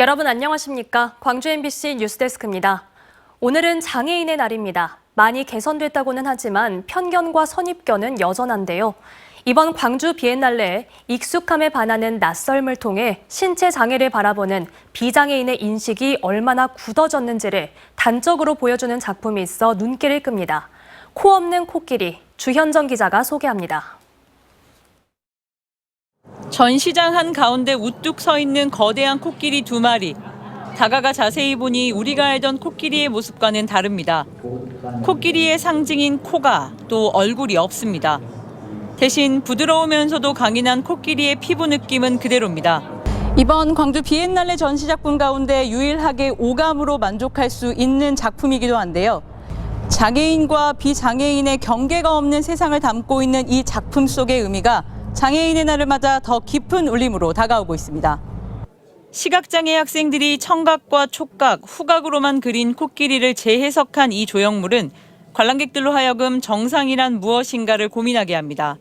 여러분 안녕하십니까? 광주 MBC 뉴스데스크입니다. 오늘은 장애인의 날입니다. 많이 개선됐다고는 하지만 편견과 선입견은 여전한데요. 이번 광주 비엔날레에 익숙함에 반하는 낯설음을 통해 신체 장애를 바라보는 비장애인의 인식이 얼마나 굳어졌는지를 단적으로 보여주는 작품이 있어 눈길을 끕니다. 코 없는 코끼리, 주현정 기자가 소개합니다. 전시장 한가운데 우뚝 서 있는 거대한 코끼리 2마리. 다가가 자세히 보니 우리가 알던 코끼리의 모습과는 다릅니다. 코끼리의 상징인 코가 또 얼굴이 없습니다. 대신 부드러우면서도 강인한 코끼리의 피부 느낌은 그대로입니다. 이번 광주 비엔날레 전시작품 가운데 유일하게 오감으로 만족할 수 있는 작품이기도 한데요. 장애인과 비장애인의 경계가 없는 세상을 담고 있는 이 작품 속의 의미가 장애인의 날을 맞아 더 깊은 울림으로 다가오고 있습니다. 시각장애 학생들이 청각과 촉각, 후각으로만 그린 코끼리를 재해석한 이 조형물은 관람객들로 하여금 정상이란 무엇인가를 고민하게 합니다.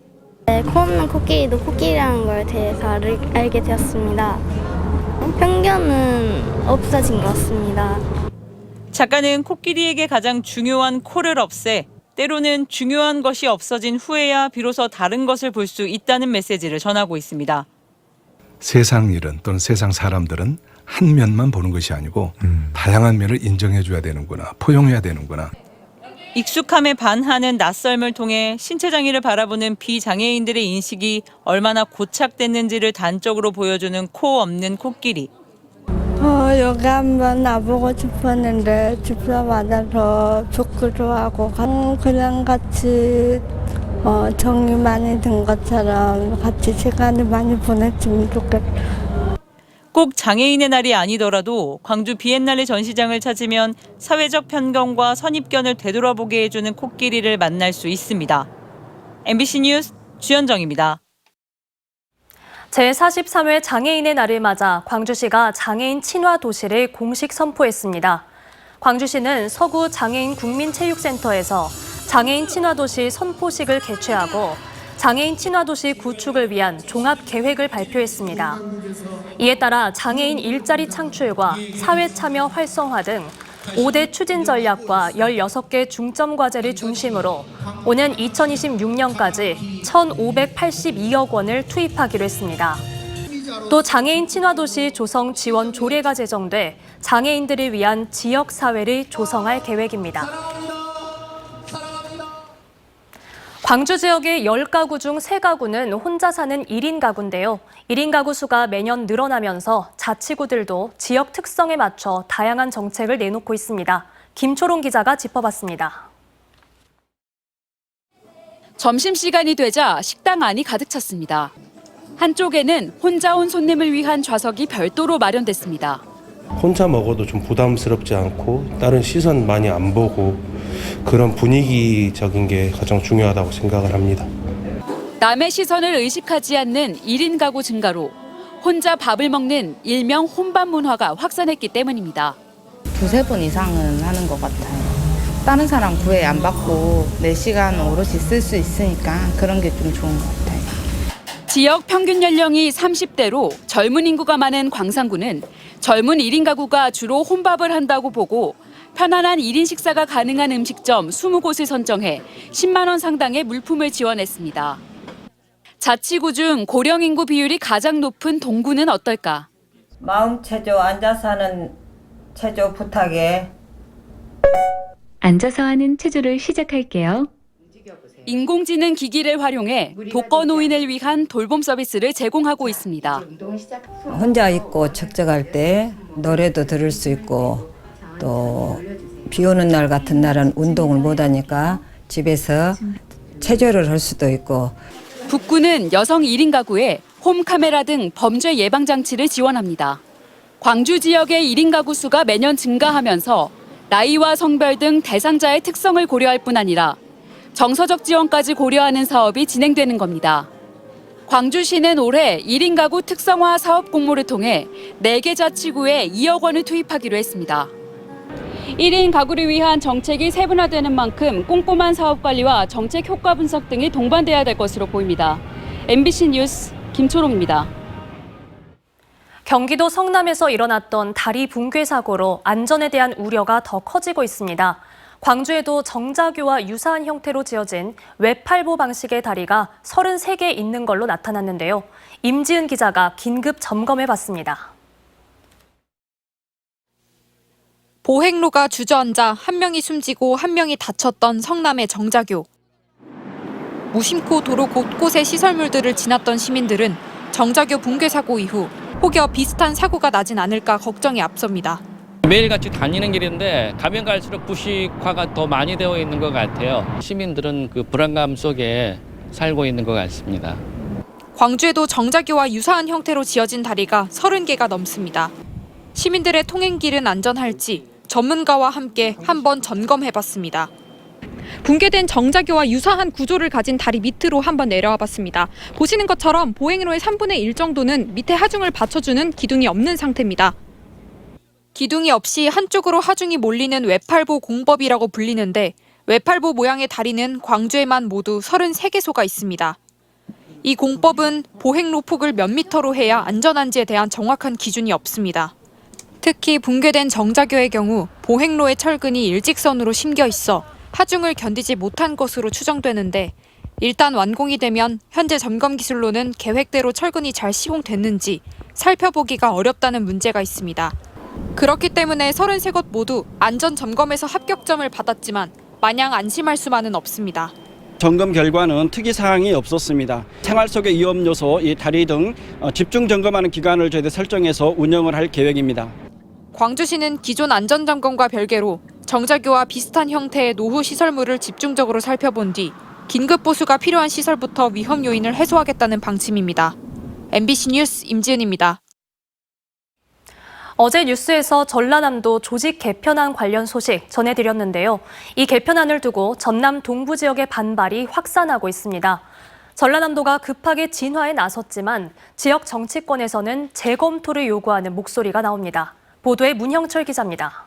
코 없는 코끼리도 코끼리라는 걸 대해서 알게 되었습니다. 편견은 없어진 것 같습니다. 작가는 코끼리에게 가장 중요한 코를 없애 때로는 중요한 것이 없어진 후에야 비로소 다른 것을 볼 수 있다는 메시지를 전하고 있습니다. 세상 일은 또는 세상 사람들은 한 면만 보는 것이 아니고 다양한 면을 인정해줘야 되는구나, 포용해야 되는구나. 익숙함에 반하는 낯설음을 통해 신체장애를 바라보는 비장애인들의 인식이 얼마나 고착됐는지를 단적으로 보여주는 코 없는 코끼리. 여기 한번 와보고 싶었는데 집사 맞아서 좋기도 하고 그냥 같이 정이 많이 든 것처럼 같이 시간을 많이 보냈으면 좋겠다. 꼭 장애인의 날이 아니더라도 광주 비엔날레 전시장을 찾으면 사회적 편견과 선입견을 되돌아보게 해주는 코끼리를 만날 수 있습니다. MBC 뉴스 주현정입니다. 제43회 장애인의 날을 맞아 광주시가 장애인 친화 도시를 공식 선포했습니다. 광주시는 서구 장애인 국민체육센터에서 장애인 친화 도시 선포식을 개최하고 장애인 친화 도시 구축을 위한 종합 계획을 발표했습니다. 이에 따라 장애인 일자리 창출과 사회 참여 활성화 등 5대 추진 전략과 16개 중점 과제를 중심으로 오는 2026년까지 1,582억 원을 투입하기로 했습니다. 또 장애인 친화도시 조성 지원 조례가 제정돼 장애인들을 위한 지역사회를 조성할 계획입니다. 광주 지역의 10가구 중 3가구는 혼자 사는 1인 가구인데요. 1인 가구 수가 매년 늘어나면서 자치구들도 지역 특성에 맞춰 다양한 정책을 내놓고 있습니다. 김초롱 기자가 짚어봤습니다. 점심시간이 되자 식당 안이 가득 찼습니다. 한쪽에는 혼자 온 손님을 위한 좌석이 별도로 마련됐습니다. 혼자 먹어도 좀 부담스럽지 않고 다른 시선 많이 안 보고 그런 분위기적인 게 가장 중요하다고 생각을 합니다. 남의 시선을 의식하지 않는 1인 가구 증가로 혼자 밥을 먹는 일명 혼밥 문화가 확산했기 때문입니다. 2-3번 이상은 하는 것 같아요. 다른 사람 구애 안 받고 내 시간 오롯이 쓸 수 있으니까 그런 게 좀 좋은 것 같아요. 지역 평균 연령이 30대로 젊은 인구가 많은 광산구는 젊은 1인 가구가 주로 혼밥을 한다고 보고 편안한 1인 식사가 가능한 음식점 20곳을 선정해 10만 원 상당의 물품을 지원했습니다. 자치구 중 고령 인구 비율이 가장 높은 동구는 어떨까? 마음체조 앉아서 하는 체조 부탁해. 앉아서 하는 체조를 시작할게요. 인공지능 기기를 활용해 독거노인을 위한 돌봄 서비스를 제공하고 있습니다. 혼자 있고 적적할 때 노래도 들을 수 있고 또 비 오는 날 같은 날은 운동을 못 하니까 집에서 체조를 할 수도 있고. 북구는 여성 1인 가구에 홈카메라 등 범죄 예방 장치를 지원합니다. 광주 지역의 1인 가구 수가 매년 증가하면서 나이와 성별 등 대상자의 특성을 고려할 뿐 아니라 정서적 지원까지 고려하는 사업이 진행되는 겁니다. 광주시는 올해 1인 가구 특성화 사업 공모를 통해 4개 자치구에 2억 원을 투입하기로 했습니다. 1인 가구를 위한 정책이 세분화되는 만큼 꼼꼼한 사업 관리와 정책 효과 분석 등이 동반돼야 될 것으로 보입니다. MBC 뉴스 김초롱입니다. 경기도 성남에서 일어났던 다리 붕괴 사고로 안전에 대한 우려가 더 커지고 있습니다. 광주에도 정자교와 유사한 형태로 지어진 외팔보 방식의 다리가 33개 있는 걸로 나타났는데요. 임지은 기자가 긴급 점검해봤습니다. 보행로가 주저앉아 한 명이 숨지고 한 명이 다쳤던 성남의 정자교. 무심코 도로 곳곳의 시설물들을 지났던 시민들은 정자교 붕괴 사고 이후 혹여 비슷한 사고가 나진 않을까 걱정이 앞섭니다. 매일같이 다니는 길인데 가면 갈수록 부식화가 더 많이 되어 있는 것 같아요. 시민들은 그 불안감 속에 살고 있는 것 같습니다. 광주에도 정자교와 유사한 형태로 지어진 다리가 30개가 넘습니다. 시민들의 통행길은 안전할지 전문가와 함께 한번 점검해봤습니다. 붕괴된 정자교와 유사한 구조를 가진 다리 밑으로 한번 내려와 봤습니다. 보시는 것처럼 보행로의 3분의 1 정도는 밑에 하중을 받쳐주는 기둥이 없는 상태입니다. 기둥이 없이 한쪽으로 하중이 몰리는 외팔보 공법이라고 불리는데 외팔보 모양의 다리는 광주에만 모두 33개소가 있습니다. 이 공법은 보행로 폭을 몇 미터로 해야 안전한지에 대한 정확한 기준이 없습니다. 특히 붕괴된 정자교의 경우 보행로의 철근이 일직선으로 심겨 있어 하중을 견디지 못한 것으로 추정되는데 일단 완공이 되면 현재 점검 기술로는 계획대로 철근이 잘 시공됐는지 살펴보기가 어렵다는 문제가 있습니다. 그렇기 때문에 33곳 모두 안전 점검에서 합격점을 받았지만 마냥 안심할 수만은 없습니다. 점검 결과는 특이사항이 없었습니다. 생활 속의 위험 요소, 이 다리 등 집중 점검하는 기간을 저희들 설정해서 운영을 할 계획입니다. 광주시는 기존 안전점검과 별개로 정자교와 비슷한 형태의 노후 시설물을 집중적으로 살펴본 뒤 긴급 보수가 필요한 시설부터 위험 요인을 해소하겠다는 방침입니다. MBC 뉴스 임지은입니다. 어제 뉴스에서 전라남도 조직 개편안 관련 소식 전해드렸는데요. 이 개편안을 두고 전남 동부 지역의 반발이 확산하고 있습니다. 전라남도가 급하게 진화에 나섰지만 지역 정치권에서는 재검토를 요구하는 목소리가 나옵니다. 보도에 문형철 기자입니다.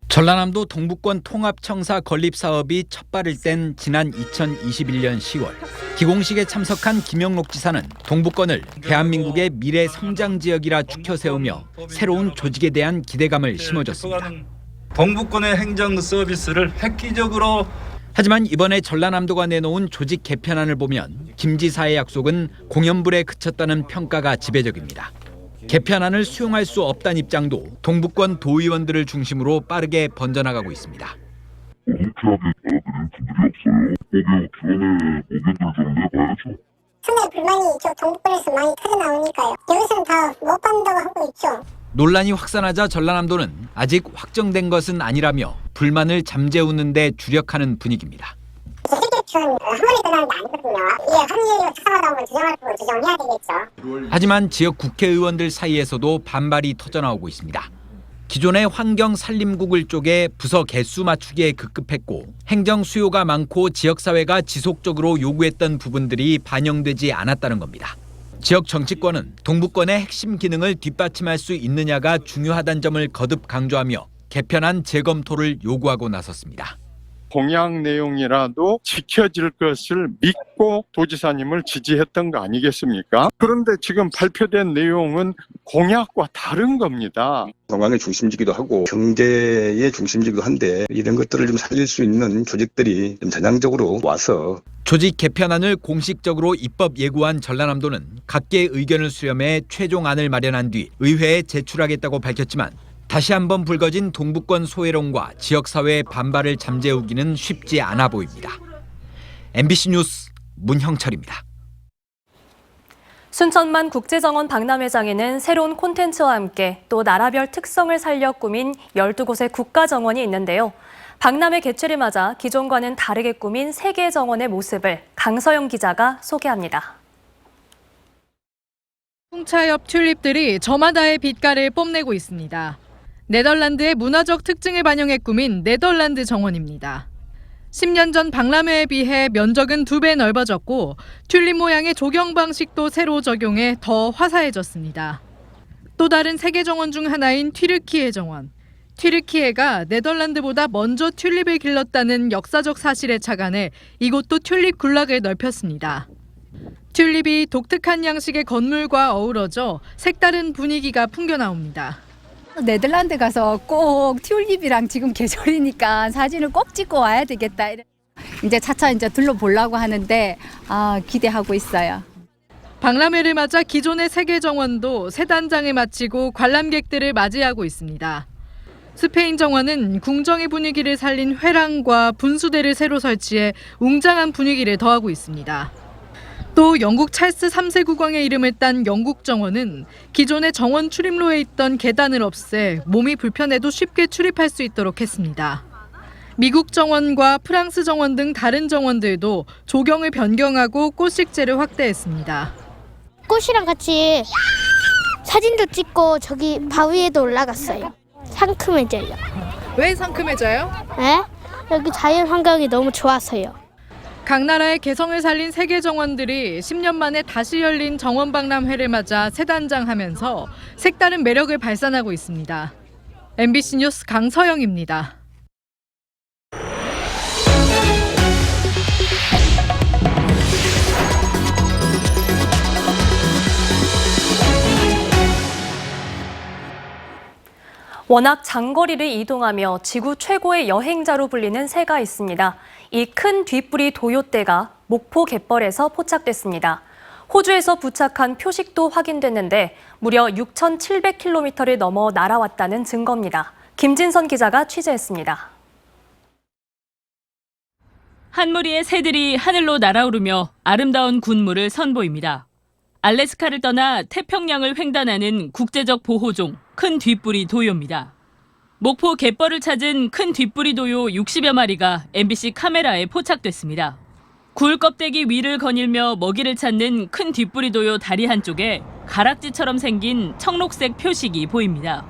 전라남도 동부권 통합청사 건립 사업이 첫 발을 뗀 지난 2021년 10월 기공식에 참석한 김영록 지사는 동부권을 대한민국의 미래 성장 지역이라 추켜 세우며 새로운 조직에 대한 기대감을 심어줬습니다. 동부권의 행정 서비스를 획기적으로 하지만 이번에 전라남도가 내놓은 조직 개편안을 보면 김 지사의 약속은 공연불에 그쳤다는 평가가 지배적입니다. 개편안을 수용할 수 없다는 입장도 동부권 도의원들을 중심으로 빠르게 번져나가고 있습니다. 흔쾌하게 받아들이는 분들이 없어요. 기존의 의견들을 좀 내봐야죠. 상당히 불만이 이쪽 동부권에서 많이 터져나오니까요. 여기서는 다 못 받는다고 하고 있죠. 논란이 확산하자 전라남도는 아직 확정된 것은 아니라며 불만을 잠재우는 데 주력하는 분위기입니다. 한 번에 끝나는 게 아니거든요. 이게 확률이 특성화다운 걸 주장할 거고 주장해야 되겠죠. 하지만 지역 국회의원들 사이에서도 반발이 터져나오고 있습니다. 기존의 환경산림국을 쪼개 부서 개수 맞추기에 급급했고 행정 수요가 많고 지역사회가 지속적으로 요구했던 부분들이 반영되지 않았다는 겁니다. 지역 정치권은 동부권의 핵심 기능을 뒷받침할 수 있느냐가 중요하다는 점을 거듭 강조하며 개편안 재검토를 요구하고 나섰습니다. 공약 내용이라도 지켜질 것을 믿고 도지사님을 지지했던 거 아니겠습니까? 그런데 지금 발표된 내용은 공약과 다른 겁니다. 관광의 중심지기도 하고 경제의 중심지기도 한데 이런 것들을 좀 살릴 수 있는 조직들이 좀 전향적으로 와서 조직 개편안을 공식적으로 입법 예고한 전라남도는 각계의 의견을 수렴해 최종안을 마련한 뒤 의회에 제출하겠다고 밝혔지만 다시 한번 불거진 동부권 소외론과 지역사회의 반발을 잠재우기는 쉽지 않아 보입니다. MBC 뉴스 문형철입니다. 순천만 국제정원 박람회장에는 새로운 콘텐츠와 함께 또 나라별 특성을 살려 꾸민 12곳의 국가정원이 있는데요. 박람회 개최를 맞아 기존과는 다르게 꾸민 3개의 정원의 모습을 강서영 기자가 소개합니다. 풍차엽 튤립들이 저마다의 빛깔을 뽐내고 있습니다. 네덜란드의 문화적 특징을 반영해 꾸민 네덜란드 정원입니다. 10년 전 박람회에 비해 면적은 2배 넓어졌고 튤립 모양의 조경 방식도 새로 적용해 더 화사해졌습니다. 또 다른 세계 정원 중 하나인 튀르키예 정원. 튀르키예가 네덜란드보다 먼저 튤립을 길렀다는 역사적 사실에 착안해 이곳도 튤립 군락을 넓혔습니다. 튤립이 독특한 양식의 건물과 어우러져 색다른 분위기가 풍겨나옵니다. 네덜란드 가서 꼭 튤립이랑 지금 계절이니까 사진을 꼭 찍고 와야 되겠다. 이제 차차 이제 둘러보려고 하는데 기대하고 있어요. 박람회를 맞아 기존의 세계 정원도 새 단장을 마치고 관람객들을 맞이하고 있습니다. 스페인 정원은 궁정의 분위기를 살린 회랑과 분수대를 새로 설치해 웅장한 분위기를 더하고 있습니다. 또 영국 찰스 3세 국왕의 이름을 딴 영국 정원은 기존의 정원 출입로에 있던 계단을 없애 몸이 불편해도 쉽게 출입할 수 있도록 했습니다. 미국 정원과 프랑스 정원 등 다른 정원들도 조경을 변경하고 꽃식재를 확대했습니다. 꽃이랑 같이 사진도 찍고 저기 바위에도 올라갔어요. 상큼해져요. 왜 상큼해져요? 네? 여기 자연 환경이 너무 좋아서요. 각 나라의 개성을 살린 세계 정원들이 10년 만에 다시 열린 정원 박람회를 맞아 새 단장하면서 색다른 매력을 발산하고 있습니다. MBC 뉴스 강서영입니다. 워낙 장거리를 이동하며 지구 최고의 여행자로 불리는 새가 있습니다. 이 큰 뒷부리 도요떼가 목포 갯벌에서 포착됐습니다. 호주에서 부착한 표식도 확인됐는데 무려 6,700km를 넘어 날아왔다는 증거입니다. 김진선 기자가 취재했습니다. 한 무리의 새들이 하늘로 날아오르며 아름다운 군무를 선보입니다. 알래스카를 떠나 태평양을 횡단하는 국제적 보호종 큰 뒷부리 도요입니다. 목포 갯벌을 찾은 큰 뒷부리 도요 60여 마리가 MBC 카메라에 포착됐습니다. 굴 껍데기 위를 거닐며 먹이를 찾는 큰 뒷부리 도요 다리 한쪽에 가락지처럼 생긴 청록색 표식이 보입니다.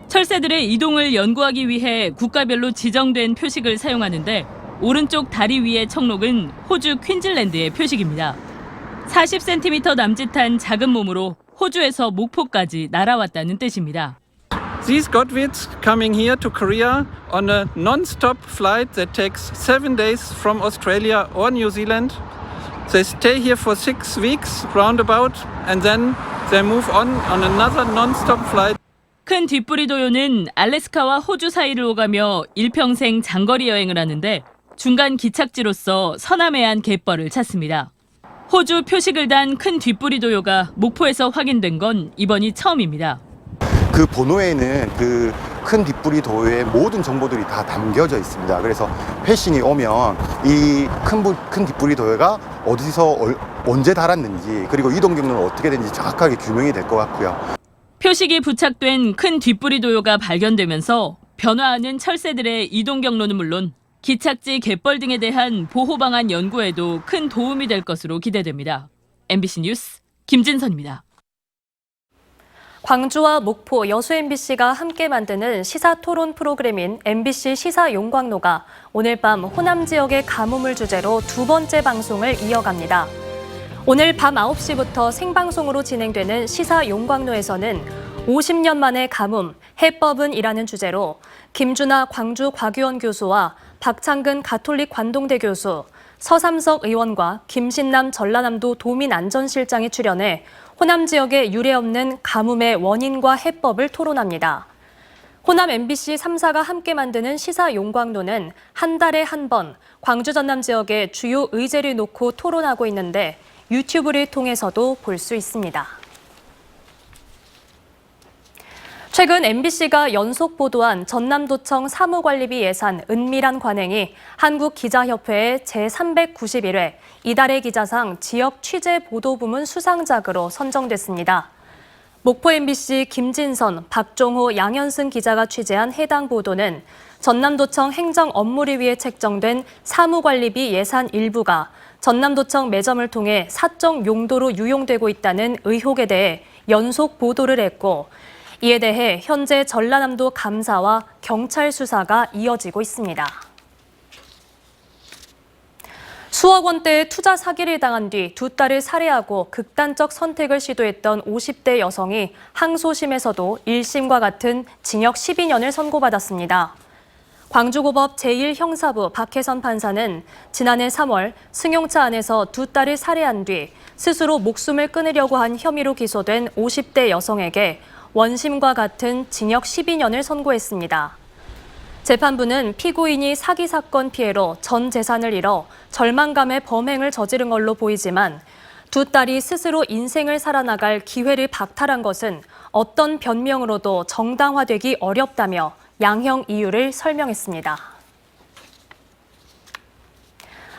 철새들의 이동을 연구하기 위해 국가별로 지정된 표식을 사용하는데 오른쪽 다리 위의 청록은 호주 퀸즐랜드의 표식입니다. 40cm 남짓한 작은 몸으로 호주에서 목포까지 날아왔다는 뜻입니다. These godwits coming here to Korea on a non-stop flight that takes 7 days from Australia or New Zealand. They stay here for 6 weeks roundabout and then they move on another non-stop flight. 큰 뒷부리 도요는 알래스카와 호주 사이를 오가며 일평생 장거리 여행을 하는데 중간 기착지로서 서남해안 갯벌을 찾습니다. 호주 표식을 단 큰 뒷부리 도요가 목포에서 확인된 건 이번이 처음입니다. 그 번호에는 그 큰 뒷부리 도요의 모든 정보들이 다 담겨져 있습니다. 그래서 회신이 오면 이 큰 뒷부리 도요가 어디서 언제 달았는지 그리고 이동 경로는 어떻게 되는지 정확하게 규명이 될 것 같고요. 표식이 부착된 큰 뒷부리 도요가 발견되면서 변화하는 철새들의 이동 경로는 물론 기착지 갯벌 등에 대한 보호 방안 연구에도 큰 도움이 될 것으로 기대됩니다. MBC 뉴스 김진선입니다. 광주와 목포, 여수 MBC가 함께 만드는 시사 토론 프로그램인 MBC 시사 용광로가 오늘 밤 호남 지역의 가뭄을 주제로 두 번째 방송을 이어갑니다. 오늘 밤 9시부터 생방송으로 진행되는 시사 용광로에서는 50년 만의 가뭄, 해법은 이라는 주제로 김준하 광주 과교원 교수와 박창근 가톨릭 관동대 교수, 서삼석 의원과 김신남 전라남도 도민안전실장이 출연해 호남 지역에 유례없는 가뭄의 원인과 해법을 토론합니다. 호남 MBC 3사가 함께 만드는 시사 용광로는 한 달에 한 번 광주 전남 지역의 주요 의제를 놓고 토론하고 있는데 유튜브를 통해서도 볼 수 있습니다. 최근 MBC가 연속 보도한 전남도청 사무관리비 예산 은밀한 관행이 한국기자협회의 제391회 이달의 기자상 지역 취재 보도 부문 수상작으로 선정됐습니다. 목포 MBC 김진선, 박종호, 양현승 기자가 취재한 해당 보도는 전남도청 행정 업무를 위해 책정된 사무관리비 예산 일부가 전남도청 매점을 통해 사적 용도로 유용되고 있다는 의혹에 대해 연속 보도를 했고 이에 대해 현재 전라남도 감사와 경찰 수사가 이어지고 있습니다. 수억 원대의 투자 사기를 당한 뒤 두 딸을 살해하고 극단적 선택을 시도했던 50대 여성이 항소심에서도 1심과 같은 징역 12년을 선고받았습니다. 광주고법 제1형사부 박혜선 판사는 지난해 3월 승용차 안에서 두 딸을 살해한 뒤 스스로 목숨을 끊으려고 한 혐의로 기소된 50대 여성에게 원심과 같은 징역 12년을 선고했습니다. 재판부는 피고인이 사기 사건 피해로 전 재산을 잃어 절망감에 범행을 저지른 걸로 보이지만 두 딸이 스스로 인생을 살아나갈 기회를 박탈한 것은 어떤 변명으로도 정당화되기 어렵다며 양형 이유를 설명했습니다.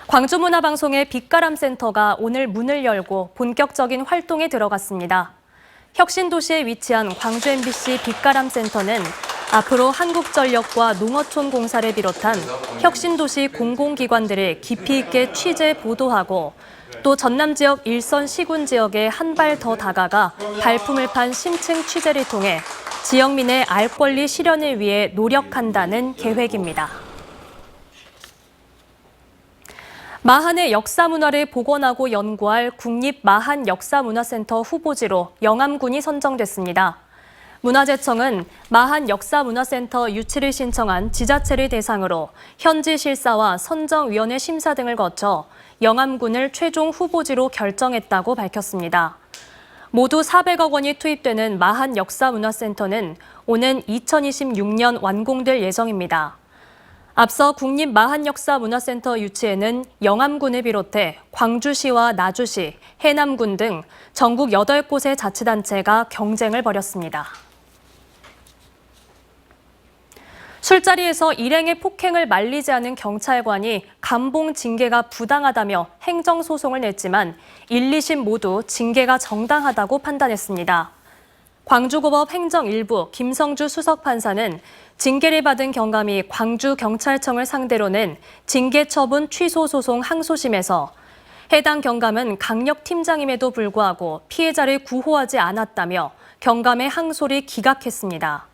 광주문화방송의 빛가람센터가 오늘 문을 열고 본격적인 활동에 들어갔습니다. 혁신도시에 위치한 광주 MBC 빛가람센터는 앞으로 한국전력과 농어촌공사를 비롯한 혁신도시 공공기관들을 깊이 있게 취재 보도하고 또 전남 지역 일선 시군 지역에 한 발 더 다가가 발품을 판 심층 취재를 통해 지역민의 알 권리 실현을 위해 노력한다는 계획입니다. 마한의 역사문화를 복원하고 연구할 국립마한역사문화센터 후보지로 영암군이 선정됐습니다. 문화재청은 마한역사문화센터 유치를 신청한 지자체를 대상으로 현지 실사와 선정위원회 심사 등을 거쳐 영암군을 최종 후보지로 결정했다고 밝혔습니다. 모두 400억 원이 투입되는 마한역사문화센터는 오는 2026년 완공될 예정입니다. 앞서 국립마한역사문화센터 유치에는 영암군을 비롯해 광주시와 나주시, 해남군 등 전국 8곳의 자치단체가 경쟁을 벌였습니다. 술자리에서 일행의 폭행을 말리지 않은 경찰관이 감봉 징계가 부당하다며 행정소송을 냈지만 1, 2심 모두 징계가 정당하다고 판단했습니다. 광주고법 행정 1부 김성주 수석판사는 징계를 받은 경감이 광주경찰청을 상대로 낸 징계처분 취소 소송 항소심에서 해당 경감은 강력팀장임에도 불구하고 피해자를 구호하지 않았다며 경감의 항소를 기각했습니다.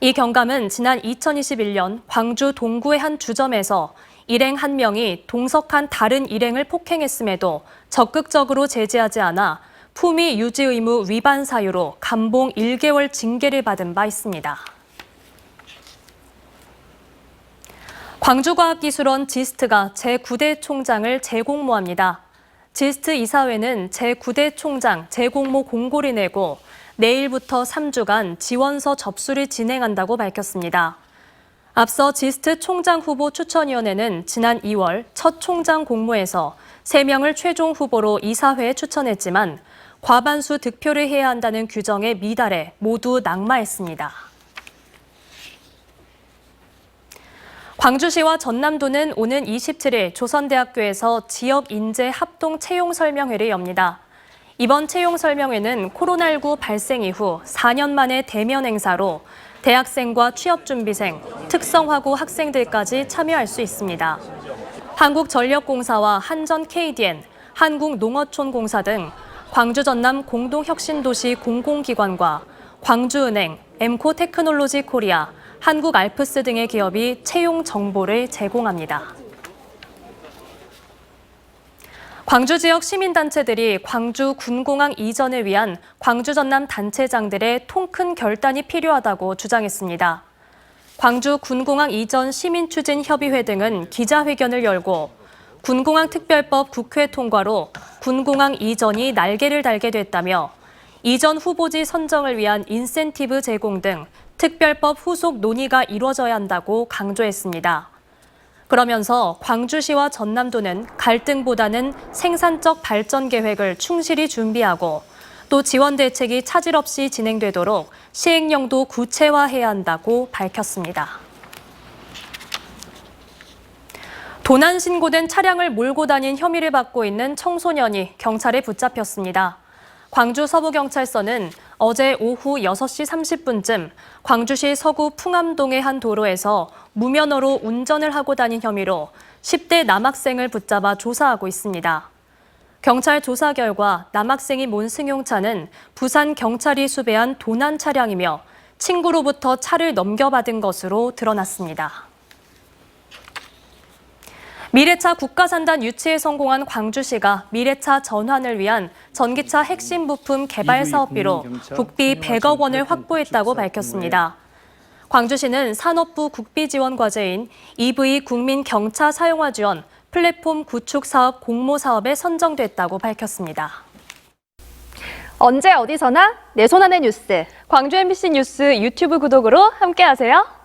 이 경감은 지난 2021년 광주 동구의 한 주점에서 일행 한 명이 동석한 다른 일행을 폭행했음에도 적극적으로 제재하지 않아 품위 유지 의무 위반 사유로 감봉 1개월 징계를 받은 바 있습니다. 광주과학기술원 지스트가 제9대 총장을 재공모합니다. 지스트 이사회는 제9대 총장 재공모 공고를 내고 내일부터 3주간 지원서 접수를 진행한다고 밝혔습니다. 앞서 지스트 총장 후보 추천위원회는 지난 2월 첫 총장 공모에서 3명을 최종 후보로 이사회에 추천했지만 과반수 득표를 해야 한다는 규정에 미달해 모두 낙마했습니다. 광주시와 전남도는 오는 27일 조선대학교에서 지역 인재 합동 채용 설명회를 엽니다. 이번 채용 설명회는 코로나19 발생 이후 4년 만의 대면 행사로 대학생과 취업준비생, 특성화고 학생들까지 참여할 수 있습니다. 한국전력공사와 한전 KDN, 한국농어촌공사 등 광주 전남 공동혁신도시 공공기관과 광주은행, 엠코테크놀로지 코리아, 한국알프스 등의 기업이 채용 정보를 제공합니다. 광주 지역 시민단체들이 광주 군공항 이전을 위한 광주 전남 단체장들의 통큰 결단이 필요하다고 주장했습니다. 광주 군공항 이전 시민추진협의회 등은 기자회견을 열고 군공항 특별법 국회 통과로 군공항 이전이 날개를 달게 됐다며 이전 후보지 선정을 위한 인센티브 제공 등 특별법 후속 논의가 이루어져야 한다고 강조했습니다. 그러면서 광주시와 전남도는 갈등보다는 생산적 발전 계획을 충실히 준비하고 또 지원 대책이 차질 없이 진행되도록 시행령도 구체화해야 한다고 밝혔습니다. 도난 신고된 차량을 몰고 다닌 혐의를 받고 있는 청소년이 경찰에 붙잡혔습니다. 광주 서부경찰서는 어제 오후 6시 30분쯤 광주시 서구 풍암동의 한 도로에서 무면허로 운전을 하고 다닌 혐의로 10대 남학생을 붙잡아 조사하고 있습니다. 경찰 조사 결과 남학생이 몰 승용차는 부산 경찰이 수배한 도난 차량이며 친구로부터 차를 넘겨받은 것으로 드러났습니다. 미래차 국가산단 유치에 성공한 광주시가 미래차 전환을 위한 전기차 핵심 부품 개발 사업비로 국비 100억 원을 확보했다고 밝혔습니다. 광주시는 산업부 국비지원 과제인 EV 국민 경차 사용화 지원 플랫폼 구축 사업 공모 사업에 선정됐다고 밝혔습니다. 언제 어디서나 내 손 안의 뉴스. 광주 MBC 뉴스 유튜브 구독으로 함께하세요.